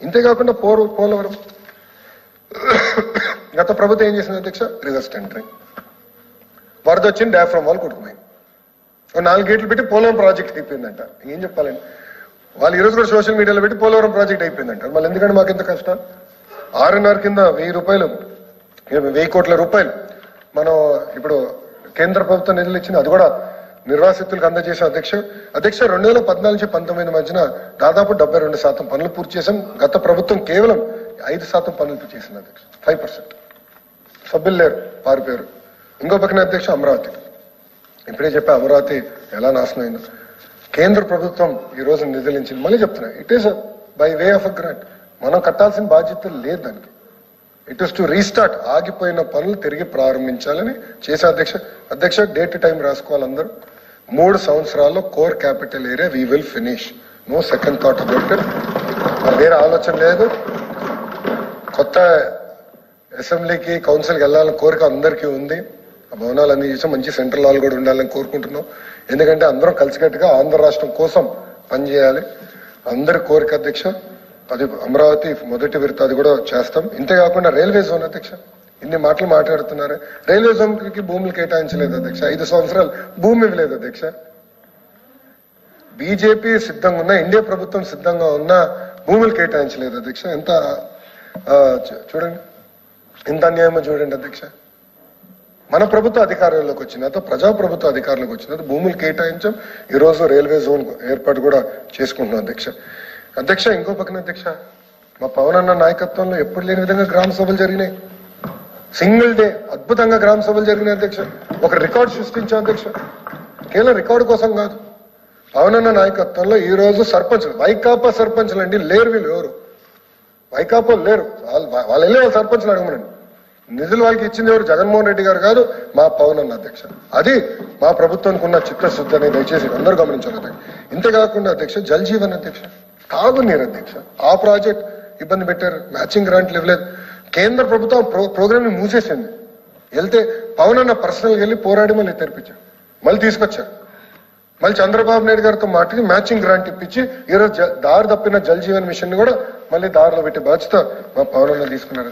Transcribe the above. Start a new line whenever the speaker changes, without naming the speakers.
ఇంతేకాకుండా పోలవరం గత ప్రభుత్వం ఏం చేసింది అధ్యక్ష? Reverse tendering. వరద వచ్చింది, డయాఫ్రమ్ వాళ్ళు కొట్టుకుపోయింది. 4 గేట్లు పెట్టి పోలవరం ప్రాజెక్ట్ అయిపోయిందంట. ఏం చెప్పాలండి? వాళ్ళు ఈరోజు కూడా సోషల్ మీడియాలో పెట్టి పోలవరం ప్రాజెక్ట్ అయిపోయిందంట. మళ్ళీ ఎందుకంటే మాకు ఎంత కష్టం? 6.5 కింద 1000 కోట్ల రూపాయలు మనం ఇప్పుడు కేంద్ర ప్రభుత్వం నిధులు ఇచ్చింది. అది కూడా నిర్వాసితులకు అందజేసే అధ్యక్ష 2014-19 మధ్యన దాదాపు 72% పనులు పూర్తి చేశాం. గత ప్రభుత్వం కేవలం 5% పనులు పూర్తి చేసింది అధ్యక్ష. 5%. సభ్యులు లేరు, పారిపోయారు. ఇంకో పక్కన అధ్యక్ష అమరావతి, ఇప్పుడే చెప్పా అమరావతి ఎలా నాశనం అయిందో. కేంద్ర ప్రభుత్వం ఈ రోజు నిధులించింది. మళ్ళీ చెప్తున్నా, it is by way of a grant. మనం కట్టాల్సిన బాధ్యత లేదు దానికి. It is to restart. ఆగిపోయిన పనులు తిరిగి ప్రారంభించాలని చేసే అధ్యక్ష డేట్ టైం రాసుకోవాలి అందరూ. 3 సంవత్సరాల్లో core capital area we will finish. No second thought about it. వేరే ఆలోచన లేదు. కొత్త అసెంబ్లీకి కౌన్సిల్కి వెళ్ళాలని కోరిక అందరికీ ఉంది. ఆ భవనాలు అన్ని చేసాం. మంచి సెంట్రల్ హాల్ కూడా ఉండాలని కోరుకుంటున్నాం. ఎందుకంటే అందరం కలిసికట్టుగా ఆంధ్ర రాష్ట్రం కోసం పనిచేయాలి. అందరి కోరిక అధ్యక్ష. అది అమరావతి మొదటి విడత, అది కూడా చేస్తాం. ఇంతేకాకుండా రైల్వే జోన్ అధ్యక్ష, ఇన్ని మాటలు మాట్లాడుతున్నారు. రైల్వే జోన్ కి భూములు కేటాయించలేదు అధ్యక్ష. 5 సంవత్సరాలు భూమి ఇవ్వలేదు అధ్యక్ష. బీజేపీ సిద్ధంగా ఉన్నా, ఇండియా ప్రభుత్వం సిద్ధంగా ఉన్నా భూములు కేటాయించలేదు అధ్యక్ష. ఎంత చూడండి, ఎంత అన్యాయమో చూడండి అధ్యక్ష. మన ప్రభుత్వ అధికారంలోకి వచ్చిన ప్రజాప్రభుత్వ అధికారంలోకి వచ్చిన భూములు కేటాయించాం. ఈరోజు రైల్వే జోన్ ఏర్పాటు కూడా చేసుకుంటున్నాం అధ్యక్ష. ఇంకో పక్కన అధ్యక్ష, మా పవన్ అన్న నాయకత్వంలో ఎప్పుడు లేని విధంగా గ్రామ సభలు జరిగినాయి. సింగిల్ డే అద్భుతంగా గ్రామ సభలు జరిగినాయి అధ్యక్ష. ఒక రికార్డు సృష్టించాం అధ్యక్ష. కేవలం రికార్డు కోసం కాదు, పవన్ అన్న నాయకత్వంలో ఈ రోజు సర్పంచ్లు, వైకాపా సర్పంచ్లు అండి లేరు. వీళ్ళు ఎవరు? వైకాపా లేరు. వాళ్ళు వెళ్ళి వాళ్ళ సర్పంచ్లు అడగమనండి. నిధులు వాళ్ళకి ఇచ్చింది ఎవరు? జగన్మోహన్ రెడ్డి గారు కాదు, మా పవన్ అన్న అధ్యక్ష. అది మా ప్రభుత్వానికి ఉన్న చిత్తశుద్ధి అనేది దయచేసి అందరూ గమనించాలి అధ్యక్ష. ఇంతేకాకుండా అధ్యక్ష జల్ జీవన్ అధ్యక్ష, తాగునీరు అధ్యక్ష, ఆ ప్రాజెక్ట్ ఇబ్బంది పెట్టారు. మ్యాచింగ్ గ్రాంట్లు ఇవ్వలేదు. కేంద్ర ప్రభుత్వం ప్రోగ్రామ్ ని మూసేసింది. వెళ్తే పవన్ అన్న పర్సనల్గా వెళ్ళి పోరాడి మళ్ళీ తెరిపించారు, మళ్ళీ తీసుకొచ్చారు. మళ్ళీ చంద్రబాబు నాయుడు గారితో మాట్లాడి మ్యాచింగ్ గ్రాంట్ ఇప్పించి ఈరోజు దారి తప్పిన జల్ జీవన్ మిషన్ ని కూడా మళ్ళీ దారిలో పెట్టే బాధ్యత మా పవన్ అన్న తీసుకున్నారు.